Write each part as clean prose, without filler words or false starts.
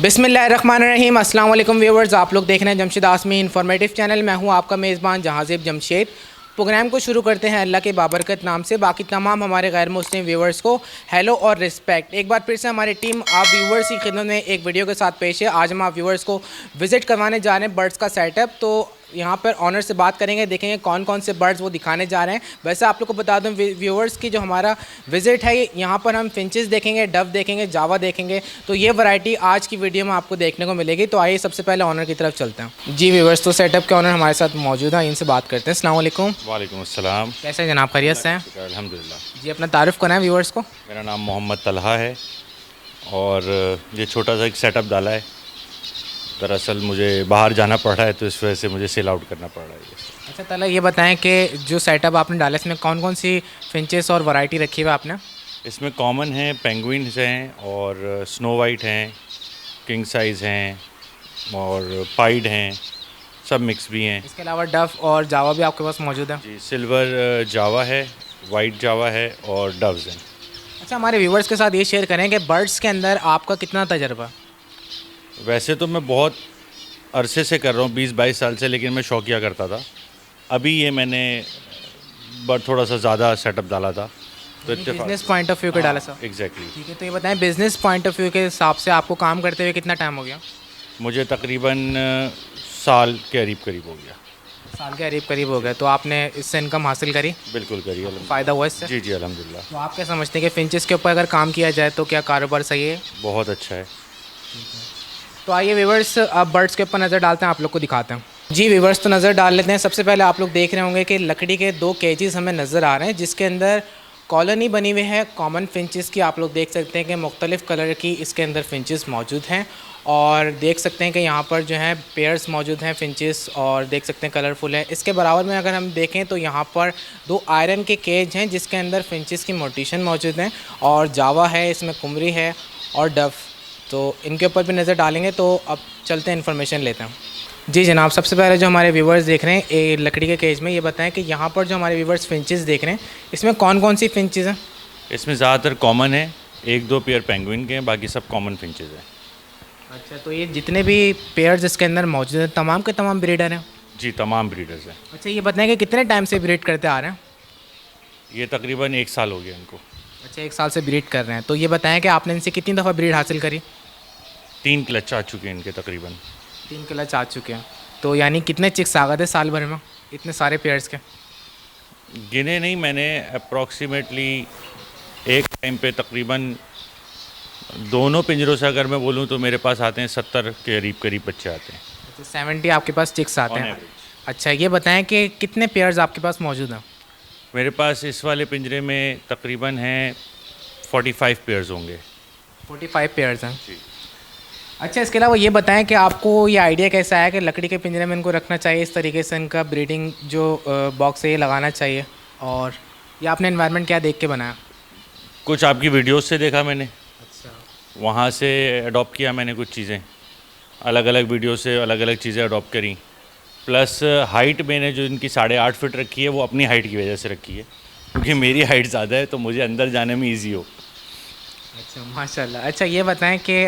बिस्मिल्लाहिर्रहमानिर्रहीम अस्सलाम वालेकुम व्यूअर्स, आप लोग देख रहे हैं जमशेद आसमी इन्फॉर्मेटिव चैनल। मैं हूं आपका मेज़बान जहाज़ेब जमशेद। प्रोग्राम को शुरू करते हैं अल्लाह के बाबरकत नाम से। बाकी तमाम हमारे गैर मुस्लिम व्यूअर्स को हेलो और रिस्पेक्ट। एक बार फिर से हमारी टीम आप व्यूअर्स की खिदमत में एक वीडियो के साथ पेश है। आज हम आप व्यूअर्स को विज़िट करवाने जा रहे हैं बर्ड्स का सेटअप। तो यहाँ पर ऑनर से बात करेंगे, देखेंगे कौन कौन से बर्ड्स वो दिखाने जा रहे हैं। वैसे आप लोग को बता दूं व्यूअर्स की जो हमारा विज़िट है, यहाँ पर हम फिंचेस देखेंगे, डव देखेंगे, जावा देखेंगे। तो ये वैरायटी आज की वीडियो में आपको देखने को मिलेगी। तो आइए सबसे पहले ऑनर की तरफ चलते हैं। जी व्यूअर्स, तो सेटअप के ऑनर हमारे साथ मौजूद हैं, इनसे बात करते हैं। अस्सलाम वालेकुम। वालेकुम अस्सलाम। कैसे हैं जनाब, खैरियत से हैं? अल्हम्दुलिल्लाह। जी अपना तारुफ कराएं व्यूअर्स को। मेरा नाम मोहम्मद तलहा है और ये छोटा सा एक सेटअप डाला है। दरअसल मुझे बाहर जाना पड़ रहा है तो इस वजह से मुझे सेल आउट करना पड़ रहा है। अच्छा तला, ये बताएं कि जो सेटअप आपने डाला इसमें कौन कौन सी फिंचेस और वैरायटी रखी हुई है आपने? इसमें कॉमन है, पेंगुइन्स हैं और स्नो वाइट हैं, किंग साइज़ हैं और पाइड हैं, सब मिक्स भी हैं। इसके अलावा डफ और जावा भी आपके पास मौजूद है? जी, सिल्वर जावा है, वाइट जावा है और डव्स हैं। अच्छा, हमारे व्यूवर्स के साथ ये शेयर करें कि बर्ड्स के अंदर आपका कितना तजर्बा? वैसे तो मैं बहुत अरसे से कर रहा हूँ, 20-22 साल से, लेकिन मैं शौकिया करता था। अभी ये मैंने थोड़ा सा ज़्यादा सेटअप डाला था तो बिजनेस पॉइंट ऑफ व्यू के डाला सर? एग्जैक्टली। ठीक है, तो ये बताएं बिजनेस पॉइंट ऑफ व्यू के हिसाब से आपको काम करते हुए कितना टाइम हो गया? मुझे तकरीबन साल के करीब हो गया। साल के करीब हो गया। तो आपने इससे इनकम हासिल करी? बिल्कुल करी, फ़ायदा हुआ इससे? जी जी अल्हम्दुलिल्लाह। तो आप क्या समझते हैं कि फिंचेस के ऊपर अगर काम किया जाए तो क्या कारोबार सही है? बहुत अच्छा है। तो आइए व्यूवर्स, अब बर्ड्स के ऊपर नज़र डालते हैं, आप लोग को दिखाते हैं। जी व्यूवर्स, तो नज़र डाल लेते हैं। सबसे पहले आप लोग देख रहे होंगे कि लकड़ी के 2 केजेस हमें नज़र आ रहे हैं, जिसके अंदर कॉलोनी बनी हुई है कॉमन फिंचेस की। आप लोग देख सकते हैं कि मुख्तलिफ़ कलर की इसके अंदर फिंचेस मौजूद हैं और देख सकते हैं कि यहाँ पर जो है पेयर्स मौजूद हैं फिंचेस, और देख सकते हैं कलरफुल है। इसके बराबर में अगर हम देखें तो यहाँ पर 2 आयरन के केज हैं जिसके अंदर फिंचेस की मोटिशन मौजूद हैं, और जावा है, इसमें कुमरी है और डफ। तो इनके ऊपर भी नज़र डालेंगे। तो अब चलते हैं, इन्फॉर्मेशन लेते हैं। जी जनाब, सबसे पहले जो हमारे व्यूवर्स देख रहे हैं ये लकड़ी के केज में, ये बताएं कि यहाँ पर जो हमारे व्यूवर्स फिंचेस देख रहे हैं इसमें कौन कौन सी फिंचेस हैं? इसमें ज़्यादातर कॉमन है, 1-2 पेयर पेंगुइन के हैं, बाकी सब कॉमन फिंचेस हैं। अच्छा, तो ये जितने भी पेयर्स इसके अंदर मौजूद हैं तमाम के तमाम ब्रीडर हैं? जी, तमाम ब्रीडर्स हैं। अच्छा, ये बताएं कि कितने टाइम से ब्रीड करते आ रहे हैं? ये तकरीबन 1 साल हो गया इनको। अच्छा, 1 साल से ब्रीड कर रहे हैं। तो ये बताएं कि आपने इनसे कितनी दफ़ा ब्रीड हासिल करी? 3 क्लच आ चुके हैं इनके तकरीबन। 3 क्लच आ चुके हैं। तो यानी कितने चिक्स आ गए थे साल भर में इतने सारे पेयर्स के? गिने नहीं मैंने, अप्रॉक्सीमेटली एक टाइम पे तकरीबन दोनों पिंजरों से अगर मैं बोलूँ तो मेरे पास आते हैं 70 के करीब बच्चे आते हैं। अच्छा, 70 आपके पास चिक्स आते On हैं। average। अच्छा, ये बताएं कि कितने पेयर्स आपके पास मौजूद हैं? मेरे पास इस वाले पिंजरे में तकरीबन हैं 45 पेयर्स होंगे। 45 पेयर्स हैं। जी। अच्छा, इसके अलावा ये बताएं कि आपको ये आइडिया कैसा आया कि लकड़ी के पिंजरे में इनको रखना चाहिए, इस तरीके से इनका ब्रीडिंग जो बॉक्स है ये लगाना चाहिए, और ये आपने एनवायरनमेंट क्या देख के बनाया? कुछ आपकी वीडियोस से देखा मैंने, अच्छा। वहाँ से अडॉप्ट किया मैंने कुछ चीज़ें, अलग अलग वीडियो से अलग अलग चीज़ें अडॉप्ट करी। प्लस हाइट मैंने जो इनकी 8.5 फीट रखी है वो अपनी हाइट की वजह से रखी है, क्योंकि मेरी हाइट ज़्यादा है तो मुझे अंदर जाने में ईजी हो। अच्छा माशाल्लाह। अच्छा, ये बताएं कि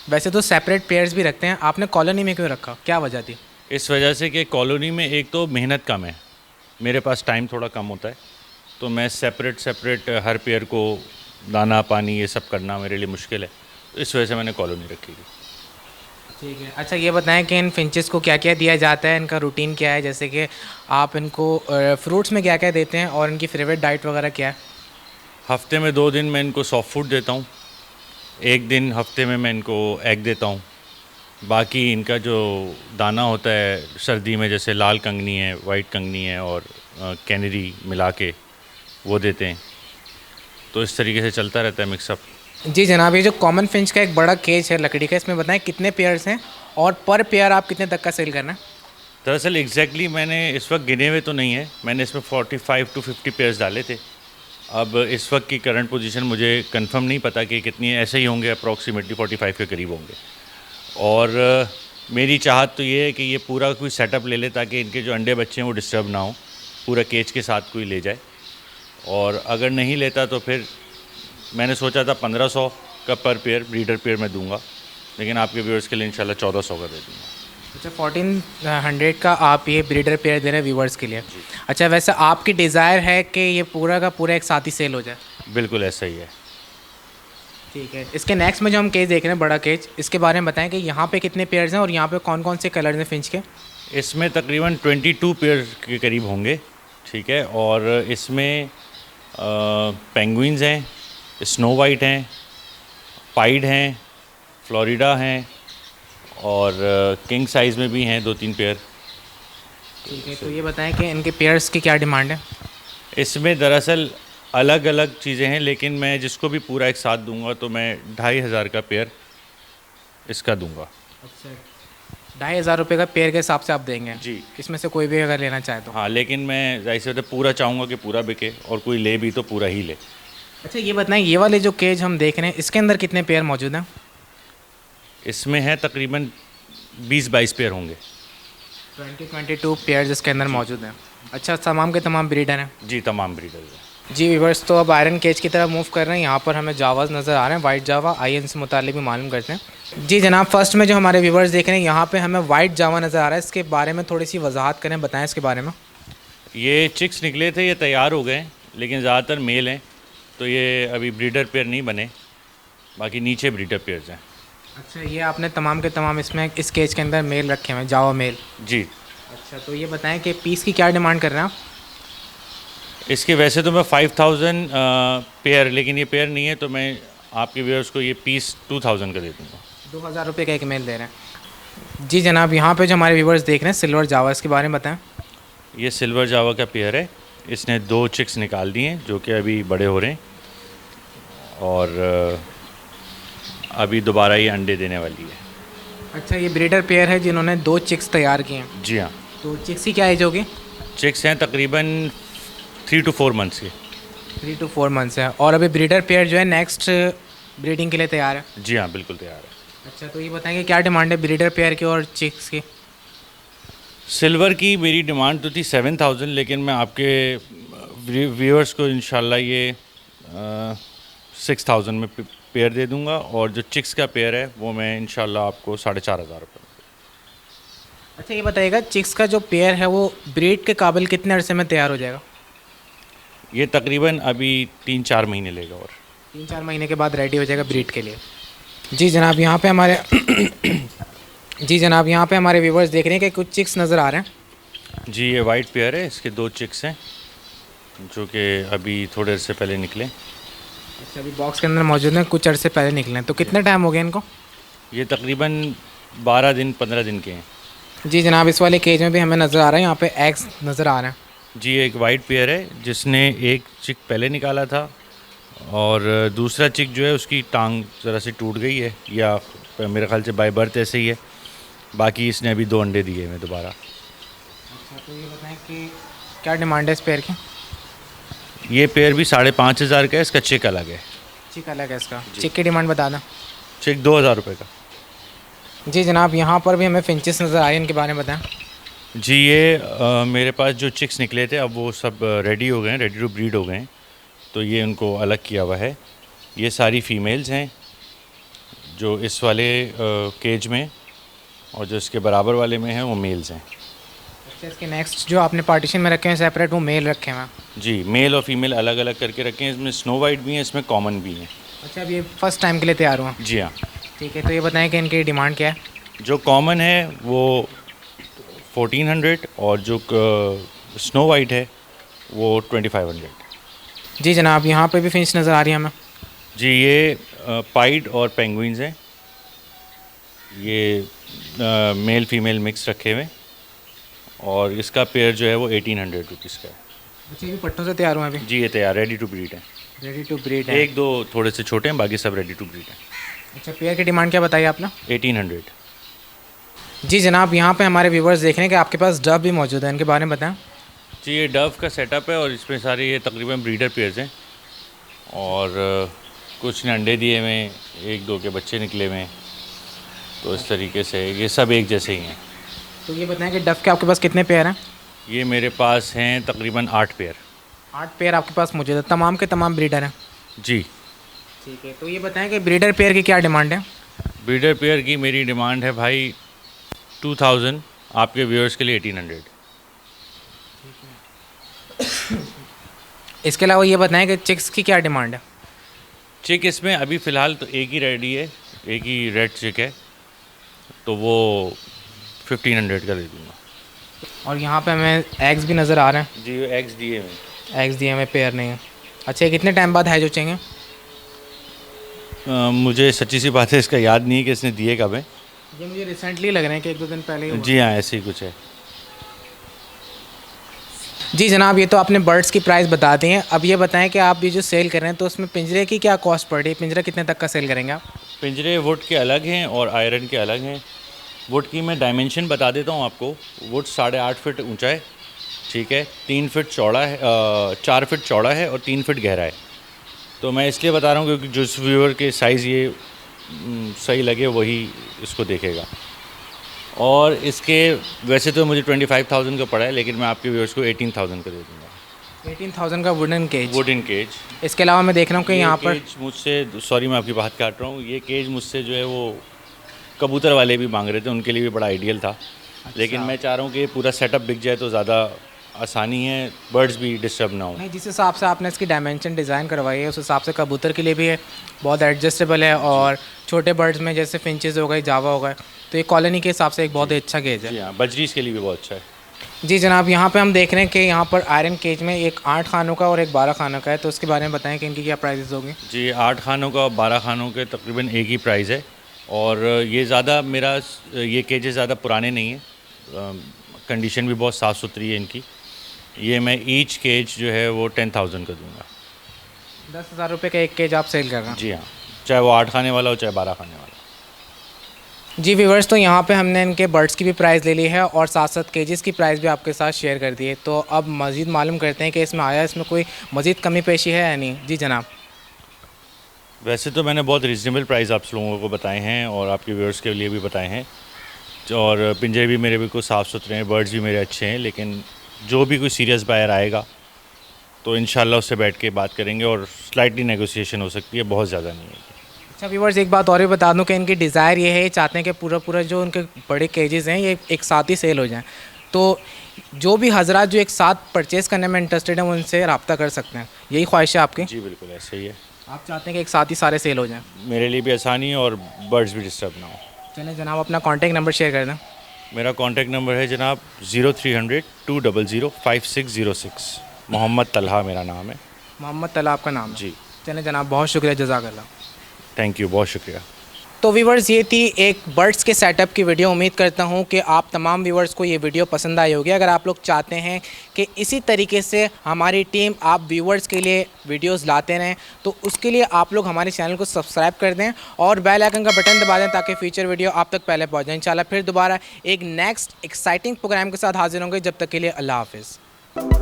वैसे तो सेपरेट पेयर्स भी रखते हैं, आपने कॉलोनी में क्यों रखा, क्या वजह थी? इस वजह से कि कॉलोनी में एक तो मेहनत कम है, मेरे पास टाइम थोड़ा कम होता है, तो मैं सेपरेट हर पेयर को दाना पानी ये सब करना मेरे लिए मुश्किल है, तो इस वजह से मैंने कॉलोनी रखी थी। ठीक है। अच्छा, ये बताएं कि इन फिंचेस को क्या क्या दिया जाता है, इनका रूटीन क्या है, जैसे कि आप इनको फ्रूट्स में क्या क्या देते हैं और इनकी फेवरेट डाइट वगैरह क्या है? हफ्ते में 2 दिन मैं इनको सॉफ्ट फूड देता हूँ, 1 दिन हफ्ते में मैं इनको एग देता हूँ, बाकी इनका जो दाना होता है सर्दी में जैसे लाल कंगनी है, वाइट कंगनी है और कैनरी मिला के वो देते हैं, तो इस तरीके से चलता रहता है मिक्सअप। जी जनाब, ये जो कॉमन फिंच का एक बड़ा केज है लकड़ी का, इसमें बताएं कितने पेयर्स हैं और पर पेयर आप कितने तक का सेल करना है? दरअसल एग्जैक्टली मैंने इस वक्त गिने हुए तो नहीं है, मैंने इसमें 45 to 50 पेयर्स डाले थे। अब इस वक्त की करंट पोजीशन मुझे कंफर्म नहीं पता कि कितनी, ऐसे ही होंगे, अप्रॉक्सीमेटली 45 के करीब होंगे। और मेरी चाहत तो ये है कि ये पूरा कोई सेटअप ले ले ताकि इनके जो अंडे बच्चे हैं वो डिस्टर्ब ना हो, पूरा केज के साथ कोई ले जाए, और अगर नहीं लेता तो फिर मैंने सोचा था 1500 का पर पेयर ब्रीडर पेयर मैं दूंगा, लेकिन आपके व्यूअर्स के लिए इंशाल्लाह 1400 का दे दूँगा। अच्छा 1400 का आप ये ब्रीडर पेयर दे रहे हैं व्यूवर्स के लिए। अच्छा वैसे आपकी डिज़ायर है कि ये पूरा का पूरा एक साथ ही सेल हो जाए? बिल्कुल ऐसा ही है। ठीक है, इसके नेक्स्ट में जो हम केज देख रहे हैं बड़ा केज, इसके बारे में बताएं कि यहाँ पे कितने पेयर्स हैं और यहाँ पे कौन कौन से कलर्स हैं फिंच के? इसमें तकरीबन 22 पेयर के करीब होंगे, ठीक है। और इसमें पेंगुइन्स हैं, स्नो वाइट हैं, पाइड हैं, फ्लोरिडा हैं और किंग साइज़ में भी हैं 2-3 पेयर। ठीक है, तो ये बताएं कि इनके पेयर्स की क्या डिमांड है? इसमें दरअसल अलग अलग चीज़ें हैं, लेकिन मैं जिसको भी पूरा एक साथ दूंगा तो मैं 2500 का पेयर इसका दूंगा। अच्छा 2500 रुपये का पेयर के हिसाब से आप देंगे जी। इसमें से कोई भी अगर लेना चाहे तो? हाँ, लेकिन मैं जाहिर सी बात है पूरा चाहूँगा कि पूरा बिके और कोई ले भी तो पूरा ही ले। अच्छा ये बताएं ये वाले जो केज हम देख रहे हैं इसके अंदर कितने पेयर मौजूद हैं? इसमें है तकरीबन 20-22 पेयर होंगे। 22 पेयर्स इसके अंदर मौजूद हैं। अच्छा तमाम के तमाम ब्रीडर हैं? जी, तमाम ब्रीडर्स हैं। जी व्यूवर्स, तो अब आयरन केज की तरफ मूव कर रहे हैं। यहाँ पर हमें जावाज़ नज़र आ रहे हैं, वाइट जावा। आइए इनसे मुतालिक भी मालूम करते हैं। जी जनाब, फर्स्ट में जो हमारे व्यूवर्स देख रहे हैं यहाँ पे हमें वाइट जावा नज़र आ रहा है, इसके बारे में थोड़ी सी वजाहत करें, बताएं इसके बारे में। ये चिक्स निकले थे, ये तैयार हो गए, लेकिन ज़्यादातर मेल हैं, तो ये अभी ब्रीडर पेयर नहीं बने, बाकी नीचे ब्रीडर पेयर्स हैं। अच्छा ये आपने तमाम के तमाम इसमें इस केज के अंदर मेल रखे हुए हैं, जावा मेल? जी। अच्छा तो ये बताएं कि पीस की क्या डिमांड कर रहे हैं आप? इसके वैसे तो मैं 5000 पेयर, लेकिन ये पेयर नहीं है, तो मैं आपके व्यूअर्स को ये पीस 2000 का दे दूँगा। 2000 रुपये का एक मेल दे रहे हैं। जी जनाब, यहाँ पे जो हमारे व्यूवर्स देख रहे हैं सिल्वर जावा, इसके बारे में बताएं। ये सिल्वर जावा का पेयर है, इसने 2 चिक्स निकाल दिए हैं जो कि अभी बड़े हो रहे हैं और अभी दोबारा ये अंडे देने वाली है। अच्छा ये ब्रीडर पेयर है जिन्होंने 2 चिक्स तैयार किए हैं? जी हाँ। तो चिक्स की क्या एज होगी? चिक्स हैं तकरीबन 3 to 4 मंथ्स के। 3 to 4 मंथ्स है और अभी ब्रीडर पेयर जो है नेक्स्ट ब्रीडिंग के लिए तैयार है? जी हाँ, बिल्कुल तैयार है। अच्छा तो ये बताएंगे क्या डिमांड है ब्रीडर पेयर की और चिक्स की? सिल्वर की मेरी डिमांड तो थी 7000, लेकिन मैं आपके व्यूअर्स को इंशाल्लाह ये 6000 में पेयर दे दूंगा और जो चिक्स का पेयर है वो मैं इंशाल्लाह आपको 4500 रुपये। अच्छा ये बताइएगा चिक्स का जो पेयर है वो ब्रीड के काबिल कितने अरसे में तैयार हो जाएगा? ये तकरीबन अभी 3-4 महीने लेगा और 3-4 महीने के बाद रेडी हो जाएगा ब्रीड के लिए। जी जनाब, यहाँ पे हमारे जी जनाब, यहाँ पे हमारे व्यूवर्स देख रहे हैं कि कुछ चिक्स नज़र आ रहे हैं। जी, ये वाइट पेयर है, इसके 2 चिक्स हैं जो कि अभी थोड़े अरसे पहले निकले। अच्छा अभी बॉक्स के अंदर मौजूद हैं, कुछ अरसे पहले निकले हैं। तो कितने टाइम हो गया इनको? ये तकरीबन 12 दिन 15 दिन के हैं। जी जनाब, इस वाले केज में भी हमें नज़र आ रहा है, यहाँ पे एग्स नज़र आ रहे हैं। जी, एक वाइट पेयर है जिसने एक चिक पहले निकाला था और दूसरा चिक जो है उसकी टांग ज़रा सी टूट गई है, या मेरे ख्याल से बाय बर्थ ऐसे ही है। बाकी इसने अभी 2 अंडे दिए हैं दोबारा। अच्छा तो ये बताएं कि क्या डिमांड है इस पेयर की? ये पेयर भी 5500 का है, इसका चिक अलग है। चिक अलग है इसका? चिक की डिमांड बता दें। चिक 2000 रुपये का। जी जनाब, यहाँ पर भी हमें फिंचेस नज़र आ रहे हैं, इनके बारे में बताएं। जी, ये मेरे पास जो चिक्स निकले थे अब वो सब रेडी हो गए हैं, रेडी टू ब्रीड हो गए हैं, तो ये उनको अलग किया हुआ है। ये सारी फीमेल्स हैं जो इस वाले केज में, और जो इसके बराबर वाले में हैं वो मेल्स हैं। अच्छा इसके नेक्स्ट जो आपने पार्टीशन में रखे हैं सेपरेट, वो मेल रखे हैं? जी, मेल और फीमेल अलग अलग करके रखे हैं। इसमें स्नो वाइट भी हैं, इसमें कॉमन भी हैं। अच्छा अब ये फर्स्ट टाइम के लिए तैयार हुआ? जी हाँ। ठीक है, तो ये बताएं कि इनकी डिमांड क्या है? जो कॉमन है वो 1400 और जो स्नो वाइट है वो 2500। जी जनाब, यहाँ पे भी फिंच नज़र आ रही है हमें। जी, ये पाइड और पेंगुइन्स हैं, ये मेल फीमेल मिक्स रखे हुए, और इसका पेयर जो है वो 1800 रुपीज़ का है। अच्छा ये भी पट्टों से तैयार हुआ है अभी? जी, ये तैयार रेडी टू ब्रीड है। रेडी टू ब्रीड है? 1-2 थोड़े से छोटे हैं, बाकी सब रेडी टू ब्रीड है। अच्छा पेयर की डिमांड क्या बताई आपने? 1800। जी जनाब, यहाँ पे हमारे व्यूवर्स देख रहे हैं कि आपके पास डब भी मौजूद है, इनके बारे में बताएं। जी, ये डव का सेटअप है और इसमें सारे ये तकरीबन ब्रीडर पेयर्स हैं, और कुछ ने अंडे दिए हुए, 1-2 के बच्चे निकले हुए, तो इस तरीके से ये सब एक जैसे ही हैं। तो ये बताएं कि डब के आपके पास कितने पेयर हैं? ये मेरे पास हैं तकरीबन 8 पेयर। 8 पेयर आपके पास मौजूद है, तमाम के तमाम ब्रीडर हैं? जी। ठीक है, तो ये बताएं कि ब्रीडर पेयर की क्या डिमांड है? ब्रीडर पेयर की मेरी डिमांड है भाई 2000, आपके व्यूअर्स के लिए 1800। इसके अलावा ये बताएं कि चिक्स की क्या डिमांड है? चिक इसमें अभी फ़िलहाल तो एक ही रेडी है, एक ही रेड चिक है, तो वो 1500 का दे दूँगा। और यहाँ पे हमें एग्स भी नज़र आ रहे हैं। जी एग्स दिए हैं। एग्स दिए हमें, पेयर नहीं है। अच्छा, ये कितने टाइम बाद है जो चाहिए? मुझे सच्ची सी बात है इसका याद नहीं है कि इसने दिए कब हैं। ये मुझे रिसेंटली लग रहे हैं कि 1-2 दिन पहले ही हुआ। जी हाँ, ऐसे ही कुछ है। जी जनाब, ये तो आपने बर्ड्स की प्राइस बता दी है। अब ये बताएं कि आप ये जो सेल कर रहे हैं तो उसमें पिंजरे की क्या कॉस्ट पड़ रही है? पिंजरा कितने तक का सेल करेंगे आप? पिंजरे वुड के अलग हैं और आयरन के अलग हैं। वुड की मैं डायमेंशन बता देता हूँ आपको। वुड 8.5 फीट ऊंचा है, ठीक है, 3 फीट चौड़ा है, 4 फीट चौड़ा है और 3 फीट गहरा है। तो मैं इसलिए बता रहा हूँ क्योंकि जिस व्यूअर के साइज़ ये सही लगे वही इसको देखेगा। और इसके वैसे तो मुझे 25,000 का पड़ा है, लेकिन मैं आपके व्यूअर्स को 18,000 का दे दूँगा। 18,000 का वुडन केज। Wooden cage. इसके अलावा मैं देख रहा हूँ कि यहाँ पर केज मुझसे, सॉरी मैं आपकी बात काट रहा हूँ, ये केज मुझसे जो है वो कबूतर वाले भी मांग रहे थे, उनके लिए भी बड़ा आइडियल था। लेकिन मैं चाह रहा हूँ कि पूरा सेटअप बिक जाए तो ज़्यादा आसानी है, बर्ड्स भी डिस्टर्ब ना हो। नहीं, जिस हिसाब से आपने इसकी डायमेंशन डिज़ाइन करवाई है उस हिसाब से कबूतर के लिए भी है बहुत एडजस्टेबल है। और छोटे बर्ड्स में जैसे फिंचेस हो गए, जावा हो गए, तो ये कॉलोनी के हिसाब से एक बहुत ही अच्छा गेज है। जी हाँ, बजरीज के लिए भी बहुत अच्छा है। जी जनाब, यहाँ पे हम देख रहे हैं कि यहाँ पर आयरन केज में एक 8 खानों का और एक 12 खानों का है, तो उसके बारे में बताएं कि इनकी क्या प्राइसेस होगी? जी 8 खानों का और 12 खानों के तकरीबन एक ही प्राइस है। और ये ज़्यादा मेरा ये केजेस ज़्यादा पुराने नहीं है, कंडीशन भी बहुत साफ़ सुथरी है इनकी। ये मैं ईच केज जो है वो 10,000 का दूंगा। 10,000 रुपये का एक केज आप सेल कर रहे हैं? जी हाँ, चाहे वो 8 खाने वाला हो चाहे 12 खाने वाला। जी व्यूवर्स, तो यहाँ पे हमने इनके बर्ड्स की भी प्राइस ले ली है और साथ साथ केजेस की प्राइस भी आपके साथ शेयर कर दी है। तो अब मज़ीद मालूम करते हैं कि इसमें कोई मज़ीद कमी पेशी है या नहीं। जी जनाब। वैसे तो मैंने बहुत रीज़नेबल प्राइस आप लोगों को बताए हैं और आपके व्यूअर्स के लिए भी बताए हैं, और पिंजरे भी मेरे बिल्कुल साफ़ सुथरे हैं, बर्ड्स भी मेरे अच्छे हैं। लेकिन जो भी कोई सीरियस बायर आएगा तो इंशाल्लाह उससे बैठ के बात करेंगे और स्लाइटली नेगोशिएशन हो सकती है, बहुत ज़्यादा नहीं है। अच्छा व्यूवर्स, एक बात और भी बता दूं कि इनकी डिज़ायर ये है, ये चाहते हैं कि पूरा जो उनके बड़े केजेस हैं ये एक साथ ही सेल हो जाएं। तो जो भी हजरात जो एक साथ परचेज़ करने में इंटरेस्टेड हैं वो उनसे रब्ता कर सकते हैं। यही ख्वाहिश है आपकी? जी बिल्कुल ऐसे ही है। आप चाहते हैं कि एक साथ ही सारे सेल हो जाएँ? मेरे लिए भी आसानी है और बर्ड्स भी डिस्टर्ब ना हो। चलें जनाब, अपना कॉन्टैक्ट नंबर शेयर कर दें। मेरा कॉन्टैक्ट नंबर है जनाब 0300 200 5606। मोहम्मद तलहा मेरा नाम है। मोहम्मद तला आपका नाम है? जी। चलें जनाब, बहुत शुक्रिया, जज़ाकल्लाह। थैंक यू, बहुत शुक्रिया। तो व्यूवर्स, ये थी एक बर्ड्स के सेटअप की वीडियो। उम्मीद करता हूँ कि आप तमाम व्यूवर्स को ये वीडियो पसंद आई होगी। अगर आप लोग चाहते हैं कि इसी तरीके से हमारी टीम आप व्यूवर्स के लिए वीडियोस लाते रहें तो उसके लिए आप लोग हमारे चैनल को सब्सक्राइब कर दें और बेल आइकन का बटन दबा दें ताकि फ्यूचर वीडियो आप तक पहले पहुँच जाए। इंशाल्लाह फिर दोबारा एक नेक्स्ट एक्साइटिंग प्रोग्राम के साथ हाजिर होंगे। जब तक के लिए अल्लाह हाफिज़।